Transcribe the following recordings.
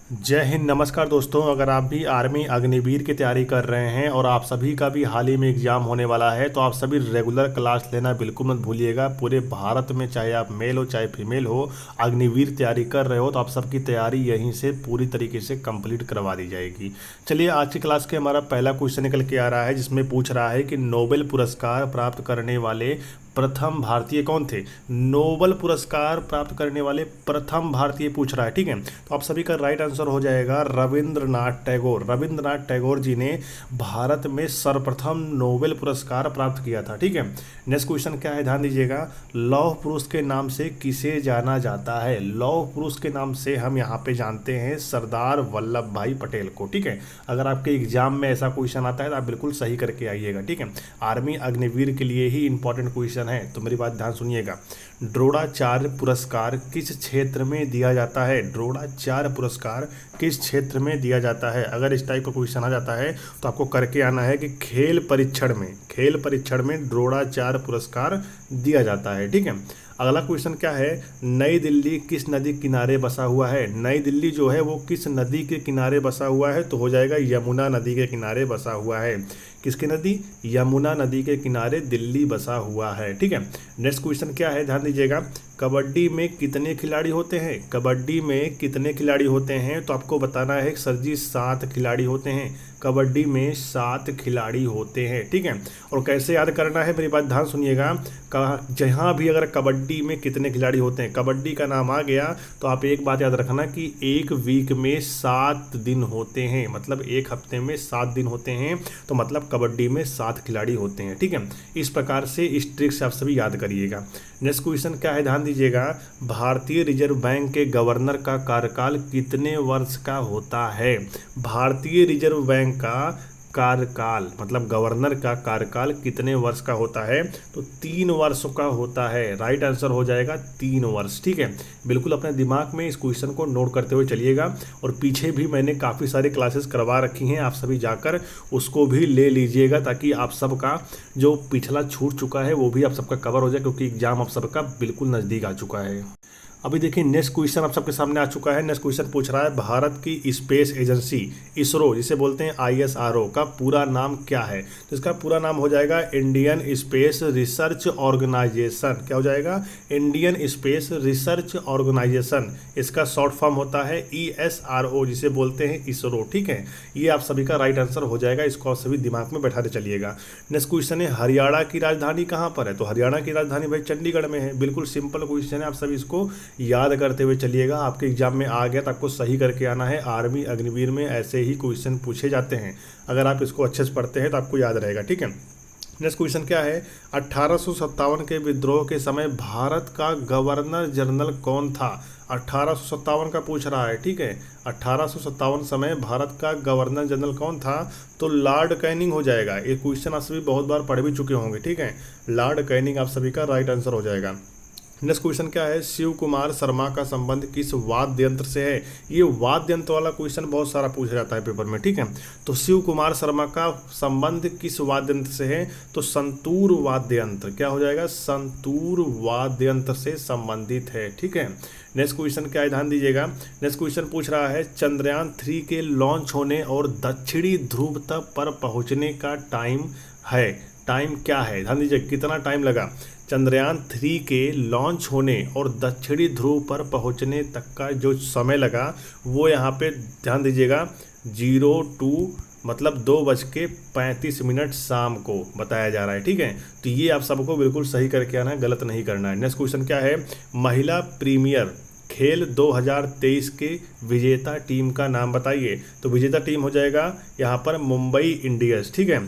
जय हिंद। नमस्कार दोस्तों, अगर आप भी आर्मी अग्निवीर की तैयारी कर रहे हैं और आप सभी का भी हाल ही में एग्ज़ाम होने वाला है तो आप सभी रेगुलर क्लास लेना बिल्कुल मत भूलिएगा। पूरे भारत में चाहे आप मेल हो चाहे फीमेल हो, अग्निवीर तैयारी कर रहे हो तो आप सबकी तैयारी यहीं से पूरी तरीके से कंप्लीट करवा दी जाएगी। चलिए, आज की क्लास के हमारा पहला क्वेश्चन निकल के आ रहा है जिसमें पूछ रहा है कि नोबेल पुरस्कार प्राप्त करने वाले प्रथम भारतीय कौन थे। नोबेल पुरस्कार प्राप्त करने वाले प्रथम भारतीय पूछ रहा है, ठीक है। तो आप सभी का राइट आंसर हो जाएगा रविंद्रनाथ टैगोर। रविंद्रनाथ टैगोर जी ने भारत में सर्वप्रथम नोबेल पुरस्कार प्राप्त किया था, ठीक है। नेक्स्ट क्वेश्चन क्या है, ध्यान दीजिएगा। लौह पुरुष के नाम से किसे जाना जाता है। लौह पुरुष के नाम से हम यहाँ पे जानते हैं सरदार वल्लभ भाई पटेल को, ठीक है। अगर आपके एग्जाम में ऐसा क्वेश्चन आता है तो आप बिल्कुल सही करके आइएगा, ठीक है। आर्मी अग्निवीर के लिए ही इंपॉर्टेंट क्वेश्चन है, तो मेरी बात ध्यान सुनिएगा। द्रोणाचार्य पुरस्कार किस क्षेत्र में दिया जाता है। द्रोणाचार्य पुरस्कार किस क्षेत्र में दिया जाता है। अगर इस टाइप का क्वेश्चन आ जाता है तो आपको करके आना है कि खेल परीक्षण में द्रोणाचार्य पुरस्कार दिया जाता है, ठीक है। अगला क्वेश्चन क्या है, नई दिल्ली किस नदी के किनारे बसा हुआ है। नई दिल्ली जो है वो किस नदी के किनारे बसा हुआ है, तो हो जाएगा यमुना नदी के किनारे बसा हुआ है। किसकी नदी, यमुना नदी के किनारे दिल्ली बसा हुआ है, ठीक है। नेक्स्ट क्वेश्चन क्या है, ध्यान दीजिएगा। कबड्डी में कितने खिलाड़ी होते हैं। कबड्डी में कितने खिलाड़ी होते हैं, तो आपको बताना है सर जी 7 खिलाड़ी होते हैं। कबड्डी में 7 खिलाड़ी होते हैं, ठीक है। और कैसे याद करना है, मेरी बात ध्यान सुनिएगा। जहाँ भी अगर कबड्डी में कितने खिलाड़ी होते हैं, कबड्डी का नाम आ गया तो आप एक बात याद रखना कि एक वीक में 7 दिन होते हैं, मतलब एक हफ्ते में 7 दिन होते हैं, तो मतलब कबड्डी में 7 खिलाड़ी होते हैं, ठीक है। इस प्रकार से इस ट्रिक से आप सभी याद करिएगा। नेक्स्ट क्वेश्चन क्या है, ध्यान दीजिएगा। भारतीय रिजर्व बैंक के गवर्नर का कार्यकाल कितने वर्ष का होता है। भारतीय रिजर्व बैंक का कार्यकाल मतलब गवर्नर का कार्यकाल कितने वर्ष का होता है, तो 3 वर्षों का होता है। राइट आंसर हो जाएगा 3 वर्ष, ठीक है। बिल्कुल अपने दिमाग में इस क्वेश्चन को नोट करते हुए चलिएगा। और पीछे भी मैंने काफ़ी सारी क्लासेस करवा रखी हैं, आप सभी जाकर उसको भी ले लीजिएगा ताकि आप सबका जो पिछला छूट चुका है वो भी आप सबका कवर हो जाए, क्योंकि एग्जाम आप सबका बिल्कुल नज़दीक आ चुका है। अभी देखिए, नेक्स्ट क्वेश्चन आप सबके सामने आ चुका है। नेक्स्ट क्वेश्चन पूछ रहा है भारत की स्पेस एजेंसी इसरो, जिसे बोलते हैं ISRO, का पूरा नाम क्या है। तो इसका पूरा नाम हो जाएगा इंडियन स्पेस रिसर्च ऑर्गेनाइजेशन। क्या हो जाएगा, इंडियन स्पेस रिसर्च ऑर्गेनाइजेशन। इसका शॉर्ट फॉर्म होता है ESRO, जिसे बोलते हैं इसरो, ठीक है। ये आप सभी का राइट आंसर हो जाएगा, इसको आप सभी दिमाग में बैठाते चलिएगा। नेक्स्ट क्वेश्चन है हरियाणा की राजधानी कहाँ पर है। तो हरियाणा की राजधानी भाई चंडीगढ़ में है। बिल्कुल सिंपल क्वेश्चन है, आप सभी इसको याद करते हुए चलिएगा। आपके एग्जाम में आ गया तो आपको सही करके आना है। आर्मी अग्निवीर में ऐसे ही क्वेश्चन पूछे जाते हैं, अगर आप इसको अच्छे से पढ़ते हैं तो आपको याद रहेगा, ठीक है। नेक्स्ट क्वेश्चन क्या है, 1857 के विद्रोह के समय भारत का गवर्नर जनरल कौन था। 1857 का पूछ रहा है, ठीक है। 1857 समय भारत का गवर्नर जनरल कौन था, तो लॉर्ड कैनिंग हो जाएगा। ये क्वेश्चन आप सभी बहुत बार पढ़ भी चुके होंगे, ठीक है। लॉर्ड कैनिंग आप सभी का राइट आंसर हो जाएगा। नेक्स्ट क्वेश्चन क्या है, शिव कुमार शर्मा का संबंध किस वाद्य यंत्र से है। ये वाद्य यंत्र वाला क्वेश्चन बहुत सारा पूछा जाता है पेपर में, ठीक है। तो शिव कुमार शर्मा का संबंध किस वाद्य यंत्र से है, तो संतूर वाद्य यंत्र। क्या हो जाएगा, संतूर वाद्य यंत्र से संबंधित है, ठीक है। नेक्स्ट क्वेश्चन क्या है, ध्यान दीजिएगा। नेक्स्ट क्वेश्चन पूछ रहा है चंद्रयान 3 के लॉन्च होने और दक्षिणी ध्रुव तक पर पहुंचने का टाइम है। टाइम क्या है, ध्यान दीजिए, कितना टाइम लगा चंद्रयान 3 के लॉन्च होने और दक्षिणी ध्रुव पर पहुंचने तक का जो समय लगा वो यहाँ पे ध्यान दीजिएगा 02 मतलब 2:35 शाम को बताया जा रहा है, ठीक है। तो ये आप सबको बिल्कुल सही करके आना है, गलत नहीं करना है। नेक्स्ट क्वेश्चन क्या है, महिला प्रीमियर खेल 2023 के विजेता टीम का नाम बताइए। तो विजेता टीम हो जाएगा यहाँ पर मुंबई इंडियंस, ठीक है।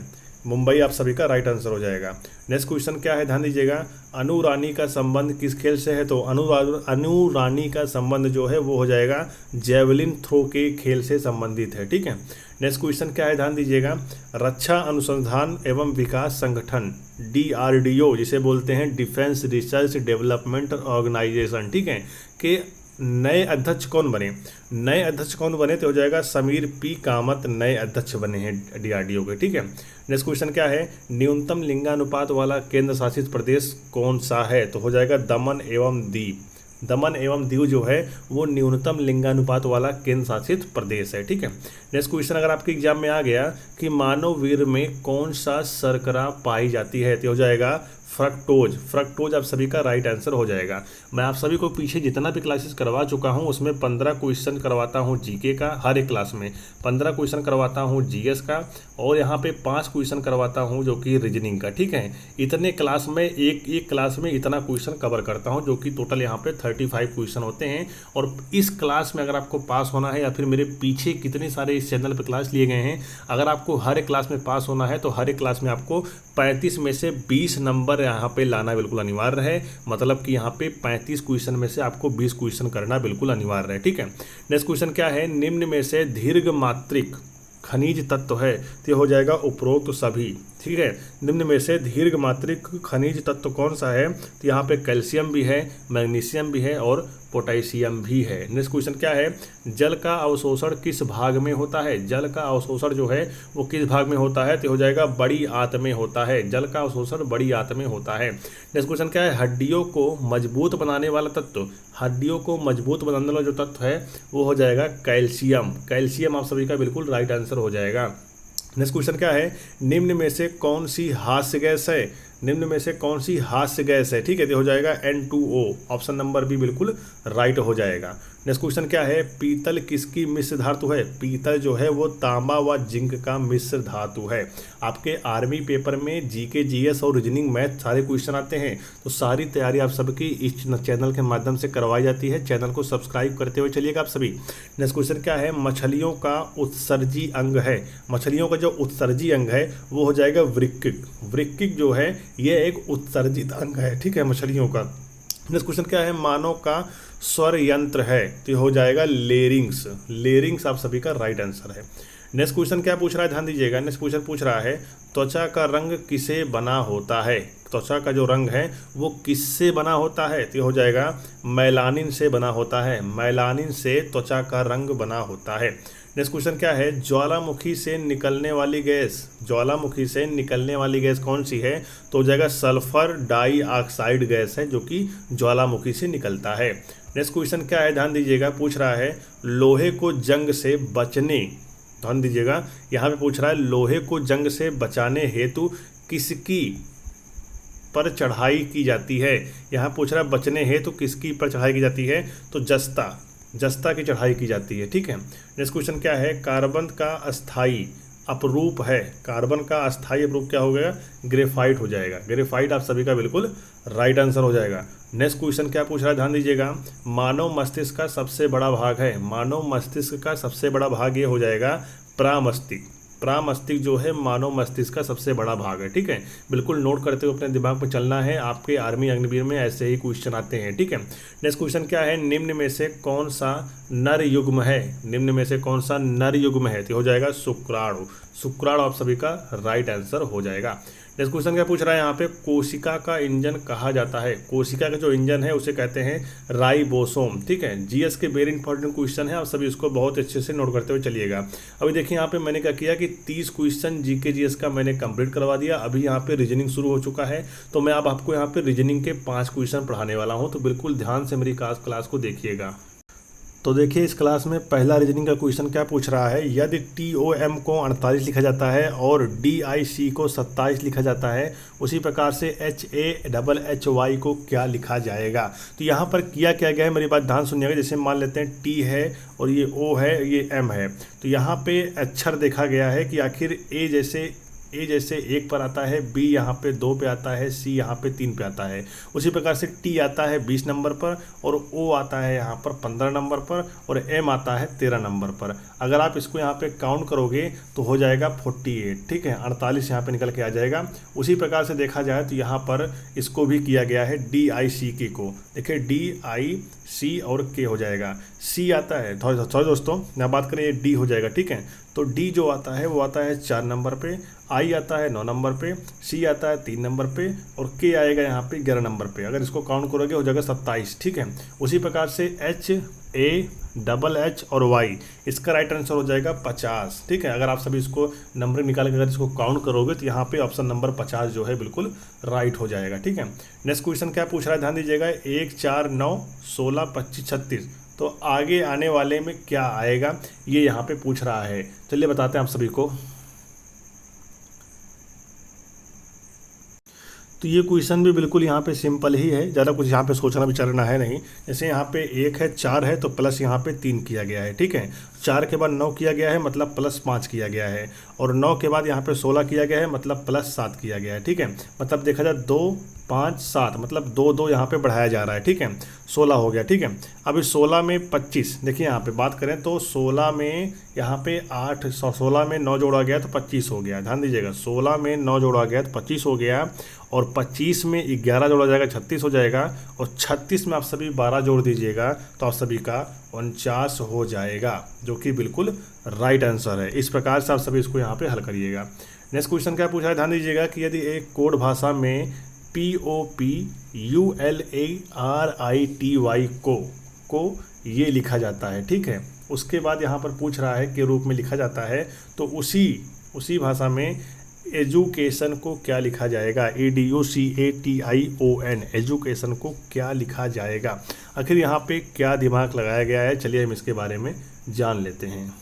मुंबई आप सभी का राइट आंसर हो जाएगा। नेक्स्ट क्वेश्चन क्या है, ध्यान दीजिएगा। अनु रानी का संबंध किस खेल से है, तो अनु रानी का संबंध जो है वो हो जाएगा जेवलिन थ्रो के खेल से संबंधित है, ठीक है। नेक्स्ट क्वेश्चन क्या है, ध्यान दीजिएगा। रक्षा अनुसंधान एवं विकास संगठन DRDO, जिसे बोलते हैं डिफेंस रिसर्च डेवलपमेंट ऑर्गेनाइजेशन, ठीक है, के नए अध्यक्ष कौन बने। नए अध्यक्ष कौन बने, तो हो जाएगा समीर P कामत नए अध्यक्ष बने हैं DRDO के, ठीक है। नेक्स्ट क्वेश्चन क्या है, न्यूनतम लिंगानुपात वाला केंद्र शासित प्रदेश कौन सा है, तो हो जाएगा दमन एवं दीव। दमन एवं दीव जो है वो न्यूनतम लिंगानुपात वाला केंद्र शासित प्रदेश है। ठीक है, नेक्स्ट क्वेश्चन अगर आपके एग्जाम में आ गया कि मानव वीर्य में कौन सा शर्करा पाई जाती है, तो हो जाएगा फ्रक्टोज। फ्रक्टोज आप सभी का राइट आंसर हो जाएगा। मैं आप सभी को पीछे जितना भी क्लासेस करवा चुका हूं उसमें 15 क्वेश्चन करवाता हूं जीके का, हर एक क्लास में 15 क्वेश्चन करवाता हूं जीएस का, और यहाँ पे 5 क्वेश्चन करवाता हूं जो कि रीजनिंग का। ठीक है, इतने क्लास में एक क्लास में इतना क्वेश्चन कवर करता हूं, जो कि टोटल यहाँ पे 35 क्वेश्चन होते हैं। और इस क्लास में अगर आपको पास होना है, या फिर मेरे पीछे कितने सारे इस चैनल पर क्लास लिए गए हैं, अगर आपको हर एक क्लास में पास होना है तो हर एक क्लास में आपको 35 में से 20 नंबर यहाँ पे लाना बिल्कुल अनिवार्य है। मतलब कि यहाँ पे 35 क्वेश्चन में से आपको 20 क्वेश्चन करना बिल्कुल अनिवार्य है। ठीक है, नेक्स्ट क्वेश्चन क्या है, निम्न में से दीर्घ मात्रिक खनिज तत्व है, तो हो जाएगा उपरोक्त सभी। ठीक है, निम्न में से दीर्घ मात्रिक खनिज तत्व कौन सा है, तो यहाँ पे कैल्शियम भी है, मैग्नीशियम भी है और पोटेशियम भी है। नेक्स्ट क्वेश्चन क्या है, जल का अवशोषण किस भाग में होता है, जल का अवशोषण जो है वो किस भाग में होता है, तो हो जाएगा बड़ी आंत में होता है। जल का अवशोषण बड़ी आंत में होता है। नेक्स्ट क्वेश्चन क्या है, हड्डियों को मजबूत बनाने वाला तत्व, हड्डियों को मजबूत बनाने वाला जो तत्व है वो हो जाएगा कैल्शियम। कैल्शियम आप सभी का बिल्कुल राइट आंसर हो जाएगा। नेक्स्ट क्वेश्चन क्या है, निम्न में से कौन सी हास्य गैस है, निम्न में से कौन सी हास्य गैस है। ठीक है, तो हो जाएगा N2O, ऑप्शन नंबर भी बिल्कुल राइट हो जाएगा। नेक्स्ट क्वेश्चन क्या है, पीतल किसकी मिश्र धातु है, पीतल जो है वो तांबा व जिंक का मिश्र धातु है। आपके आर्मी पेपर में जीके जीएस और रीजनिंग मैथ सारे क्वेश्चन आते हैं, तो सारी तैयारी आप सबकी इस चैनल के माध्यम से करवाई जाती है। चैनल को सब्सक्राइब करते हुए चलिएगा आप सभी। नेक्स्ट क्वेश्चन क्या है, मछलियों का उत्सर्जी अंग है, मछलियों का जो उत्सर्जी अंग है वो हो जाएगा वृक्किक। वृक्किक जो है ये एक उत्सर्जित अंग है। ठीक है, मछलियों का। नेक्स्ट क्वेश्चन क्या है, मानव का स्वर यंत्र है, तो हो जाएगा लेरिंग्स। लेरिंग्स आप सभी का राइट आंसर है। नेक्स्ट क्वेश्चन क्या पूछ रहा है, ध्यान दीजिएगा। नेक्स्ट क्वेश्चन पूछ रहा है, त्वचा का रंग किसे बना होता है, त्वचा का जो रंग है वो किससे बना होता है, तो हो जाएगा मेलानिन से बना होता है। मेलानिन से त्वचा का रंग बना होता है। नेक्स्ट क्वेश्चन क्या है, ज्वालामुखी से निकलने वाली गैस, ज्वालामुखी से निकलने वाली गैस कौन सी है, तो हो जाएगा सल्फर डाइऑक्साइड गैस है जो कि ज्वालामुखी से निकलता है। नेक्स्ट क्वेश्चन क्या है, ध्यान दीजिएगा, पूछ रहा है लोहे को जंग से बचने, ध्यान दीजिएगा यहाँ पे पूछ रहा है लोहे को जंग से बचाने हेतु किसकी पर चढ़ाई की जाती है। यहाँ पूछ रहा है बचने हेतु किसकी पर चढ़ाई की जाती है, तो जस्ता की चढ़ाई की जाती है। ठीक है, नेक्स्ट क्वेश्चन क्या है, कार्बन का अस्थाई अपरूप है, कार्बन का अस्थाई अपरूप क्या हो गया, ग्रेफाइट हो जाएगा। ग्रेफाइट आप सभी का बिल्कुल राइट आंसर हो जाएगा। नेक्स्ट क्वेश्चन क्या पूछ रहा है, ध्यान दीजिएगा, मानव मस्तिष्क का सबसे बड़ा भाग है, मानव मस्तिष्क का सबसे बड़ा भाग ये हो जाएगा प्रामस्तिष्क। प्रामस्तिष्क जो है मानव मस्तिष्क का सबसे बड़ा भाग है। ठीक है, बिल्कुल नोट करते हुए अपने दिमाग में चलना है, आपके आर्मी अग्निवीर में ऐसे ही क्वेश्चन आते हैं। ठीक है, नेक्स्ट क्वेश्चन क्या है, निम्न में से कौन सा नर युग्म है, निम्न में से कौन सा नर युग्म है, तो हो जाएगा शुक्राणु। शुक्राणु आप सभी का राइट आंसर हो जाएगा। नेक्स्ट क्वेश्चन क्या पूछ रहा है यहाँ पे, कोशिका का इंजन कहा जाता है, कोशिका का जो इंजन है उसे कहते हैं राइबोसोम। ठीक है, जीएस के वेरी इंपॉर्टेंट क्वेश्चन है, आप सभी इसको बहुत अच्छे से नोट करते हुए चलिएगा। अभी देखिए यहाँ पे मैंने क्या किया कि 30 क्वेश्चन जीके जीएस का मैंने कंप्लीट करवा दिया। अभी यहाँ पे रीजनिंग शुरू हो चुका है, तो मैं अब आपको यहाँ पे रीजनिंग के 5 क्वेश्चन पढ़ाने वाला हूँ, तो बिल्कुल ध्यान से मेरी क्लास को देखिएगा। तो देखिए इस क्लास में पहला रीजनिंग का क्वेश्चन क्या पूछ रहा है, यदि TOM को 48 लिखा जाता है और DIC को 27 लिखा जाता है, उसी प्रकार से HAHY को क्या लिखा जाएगा। तो यहाँ पर किया क्या गया है, मेरी बात ध्यान सुनिएगा। जैसे मान लेते हैं T है और ये O है, ये M है, तो यहाँ पे अक्षर देखा गया है कि आखिर A जैसे 1 पर आता है, B यहाँ पे 2 पे आता है, C यहाँ पे 3 पे आता है। उसी प्रकार से T आता है 20 नंबर पर, और O आता है यहाँ पर 15 नंबर पर, और M आता है 13 नंबर पर। अगर आप इसको यहाँ पे काउंट करोगे तो हो जाएगा 48। ठीक है, 48 यहाँ पे निकल के आ जाएगा। उसी प्रकार से देखा जाए तो यहाँ पर इसको भी किया गया है DICK को, देखिए DIC और K हो जाएगा। C आता है, सॉरी दोस्तों यहाँ बात करें, ये D हो जाएगा। ठीक है, तो D जो आता है वो आता है 4 नंबर पे, I आता है 9 नंबर पे, C आता है 3 नंबर पे, और K आएगा यहाँ पे 11 नंबर पे। अगर इसको काउंट करोगे हो जाएगा 27। ठीक है, उसी प्रकार से AHH और Y, इसका राइट आंसर हो जाएगा 50। ठीक है, अगर आप सभी इसको नंबर निकाल के अगर इसको काउंट करोगे तो यहाँ पे ऑप्शन नंबर 50 जो है बिल्कुल राइट हो जाएगा। ठीक है, नेक्स्ट क्वेश्चन क्या पूछ रहा है, ध्यान दीजिएगा। 1 4 9 16 25 36, तो आगे आने वाले में क्या आएगा ये यहाँ पे पूछ रहा है। चलिए बताते हैं आप सभी को। तो ये क्वेश्चन भी बिल्कुल यहाँ पे सिंपल ही है, ज़्यादा कुछ यहाँ पे सोचना विचारना है नहीं। जैसे यहाँ पे 1 है 4 है तो प्लस यहाँ पे 3 किया गया है। ठीक है, 4 के बाद 9 किया गया है मतलब प्लस 5 किया गया है, और 9 के बाद यहाँ पे 16 किया गया है मतलब प्लस 7 किया गया है। ठीक है, मतलब देखा जाए 2 5 7 मतलब 2 2 यहाँ पे बढ़ाया जा रहा है। ठीक है, 16 हो गया। ठीक है, अब इस 16 में 25, देखिए यहाँ पे बात करें तो 16 में यहाँ पे 8 16 में 9 जोड़ा गया तो 25 हो गया। ध्यान दीजिएगा, 16 में 9 जोड़ा गया तो 25 हो गया, और 25 में 11 जोड़ा जाएगा 36 हो जाएगा, और 36 में आप सभी 12 जोड़ दीजिएगा तो आप सभी का 49 हो जाएगा, जो कि बिल्कुल राइट आंसर है। इस प्रकार से आप सभी इसको यहाँ पे हल करिएगा। नेक्स्ट क्वेश्चन क्या पूछा है, ध्यान दीजिएगा कि यदि एक कोड भाषा में POPULARITY को ये लिखा जाता है। ठीक है, उसके बाद यहाँ पर पूछ रहा है के रूप में लिखा जाता है, तो उसी भाषा में एजुकेशन को क्या लिखा जाएगा, EDUCATION, एजुकेशन को क्या लिखा जाएगा। आखिर यहाँ पे क्या दिमाग लगाया गया है, चलिए हम इसके बारे में जान लेते हैं।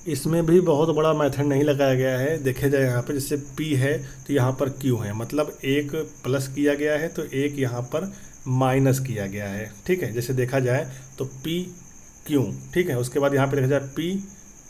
इसमें भी बहुत बड़ा मेथड नहीं लगाया गया है। देखे जाए यहाँ पे जैसे P है तो यहाँ पर Q है, मतलब एक प्लस किया गया है तो एक यहाँ पर माइनस किया गया है। ठीक है, जैसे देखा जाए तो PQ। ठीक है, उसके बाद यहाँ पे देखा जाए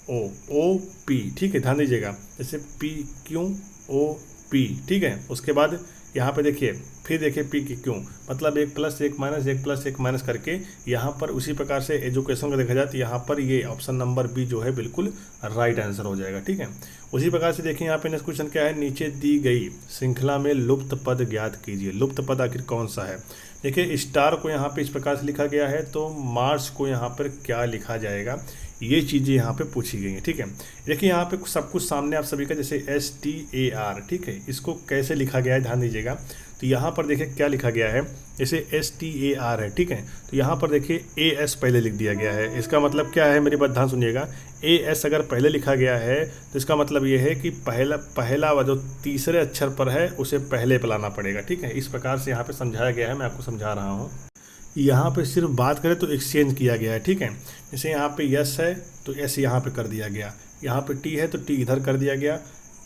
POOP। ठीक है, ध्यान दीजिएगा, जैसे PQOP। ठीक है, उसके बाद यहाँ पे देखिए, फिर देखिए PQ, मतलब एक प्लस एक माइनस एक प्लस एक माइनस करके यहाँ पर उसी प्रकार से एजुकेशन का देखा जाए तो यहाँ पर ये ऑप्शन नंबर बी जो है बिल्कुल राइट आंसर हो जाएगा। ठीक है, उसी प्रकार से देखिए यहाँ पे नेक्स्ट क्वेश्चन क्या है, नीचे दी गई श्रृंखला में लुप्त पद ज्ञात कीजिए। लुप्त पद आखिर कौन सा है। देखिए स्टार को यहाँ पे इस प्रकार से लिखा गया है, तो मार्च को यहाँ पर क्या लिखा जाएगा, ये चीज़ें यहाँ पे पूछी गई हैं। ठीक है, देखिए यहाँ पे सब कुछ सामने आप सभी का, जैसे STAR। ठीक है, इसको कैसे लिखा गया है, ध्यान दीजिएगा। तो यहाँ पर देखिए क्या लिखा गया है, जैसे STAR है। ठीक है, तो यहाँ पर देखिए AS पहले लिख दिया गया है। इसका मतलब क्या है, मेरी बात ध्यान सुनिएगा। AS अगर पहले लिखा गया है तो इसका मतलब ये है कि पहला जो तीसरे अक्षर पर है उसे पहले पे लाना पड़ेगा। ठीक है, इस प्रकार से यहाँ पे समझाया गया है, मैं आपको समझा रहा हूँ। यहाँ पे सिर्फ बात करें तो एक्सचेंज किया गया है। ठीक है, जैसे यहाँ पे यस है तो एस यहाँ पे कर दिया गया, यहाँ पे टी है तो टी इधर कर दिया गया,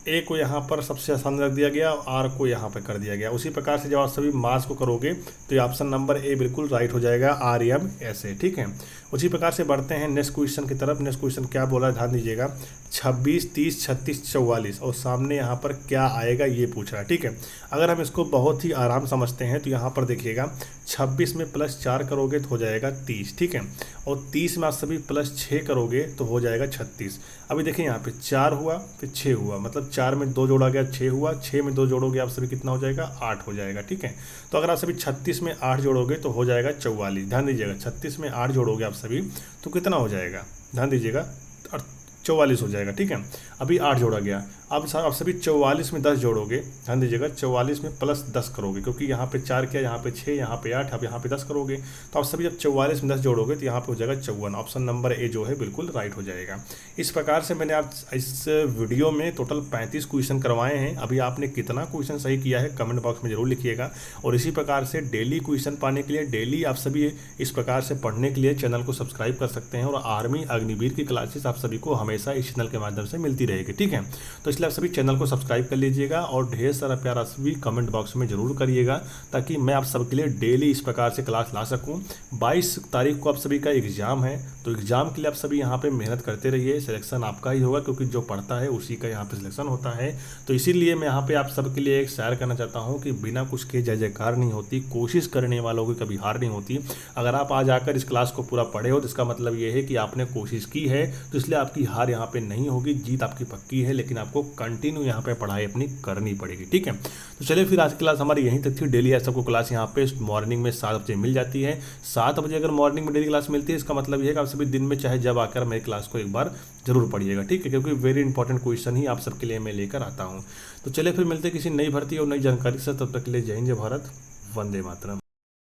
ए को यहाँ पर सबसे आसान रख दिया गया और आर को यहाँ पर कर दिया गया। उसी प्रकार से जब आप सभी मार्क्स को करोगे तो ये ऑप्शन नंबर ए बिल्कुल राइट हो जाएगा, RMSA। ठीक है, उसी प्रकार से बढ़ते हैं नेक्स्ट क्वेश्चन की तरफ। नेक्स्ट क्वेश्चन क्या बोला है, ध्यान दीजिएगा। 26 30 36 44 और सामने यहाँ पर क्या आएगा ये पूछ रहा है। ठीक है, अगर हम इसको बहुत ही आराम समझते हैं तो यहाँ पर देखिएगा 26 में +4 करोगे तो हो जाएगा 30। ठीक है, और 30 में आप सभी +6 करोगे तो हो जाएगा 36। अभी देखिए यहाँ पे 4 हुआ फिर 6 हुआ, मतलब 4 में 2 जोड़ा गया 6 हुआ, 6 में 2 जोड़ोगे आप सभी कितना हो जाएगा, 8 हो जाएगा। ठीक है, तो अगर आप सभी 36 में 8 जोड़ोगे तो हो जाएगा 44। ध्यान दीजिएगा, 36 में 8 जोड़ोगे आप सभी तो कितना हो जाएगा, ध्यान दीजिएगा 44 हो जाएगा। ठीक है, अभी 8 जोड़ा गया, अब आप सभी 44 में 10 जोड़ोगे। ध्यान दीजिएगा, 44 में +10 करोगे, क्योंकि यहाँ पे 4 किया, यहाँ पे 6, यहाँ पे 8, अब यहाँ पे 10 करोगे, तो आप सभी जब 44 में 10 जोड़ोगे तो यहाँ पे हो जाएगा 54। ऑप्शन नंबर ए जो है बिल्कुल राइट हो जाएगा। इस प्रकार से मैंने आप इस वीडियो में टोटल 35 क्वेश्चन करवाए हैं। अभी आपने कितना क्वेश्चन सही किया है कमेंट बॉक्स में जरूर लिखिएगा, और इसी प्रकार से डेली क्वेश्चन पाने के लिए, डेली आप सभी इस प्रकार से पढ़ने के लिए चैनल को सब्सक्राइब कर सकते हैं, और आर्मी अग्निवीर की क्लासेस आप सभी को हमेशा इस चैनल के माध्यम से मिलती रहेगी। ठीक है, तो इसलिए आप सभी चैनल को सब्सक्राइब कर लीजिएगा और ढेर सारा प्यार आप सभी कमेंट बॉक्स में जरूर करिएगा, ताकि मैं आप सबके लिए डेली इस प्रकार से क्लास ला सकूं। 22 तारीख को आप सभी का एग्जाम है, तो एग्जाम के लिए आप सभी यहाँ पे मेहनत करते रहिए। सिलेक्शन आपका ही होगा, क्योंकि जो पढ़ता है उसी का यहाँ पे सिलेक्शन होता है। तो इसीलिए मैं यहाँ पे आप सबके लिए एक शेयर करना चाहता हूँ कि बिना कुछ के जय जयकार नहीं होती, कोशिश करने वालों की कभी हार नहीं होती। अगर आप आज आकर इस क्लास को पूरा पढ़े हो तो इसका मतलब ये है कि आपने कोशिश की है, तो इसलिए आपकी हार यहाँ पे नहीं होगी, जीत आपकी पक्की है। लेकिन आपको कंटिन्यू यहाँ पे पढ़ाई अपनी करनी पड़ेगी। ठीक है, तो चलिए फिर आज की क्लास हमारी यहीं तक थी। डेली आप सबको क्लास यहाँ पे मॉर्निंग में 7 बजे मिल जाती है। 7 बजे अगर मॉर्निंग में डेली क्लास मिलती है, इसका मतलब ये है कि आप सभी दिन में चाहे जब आकर मेरी क्लास को एक बार जरूर पढ़िएगा। ठीक है, क्योंकि वेरी इंपॉर्टेंट क्वेश्चन ही आप सबके लिए मैं लेकर आता हूँ। तो चलिए फिर मिलते हैं किसी नई भर्ती और नई जानकारी से, तब तक के लिए जय हिंद, जय भारत, वंदे मातरम।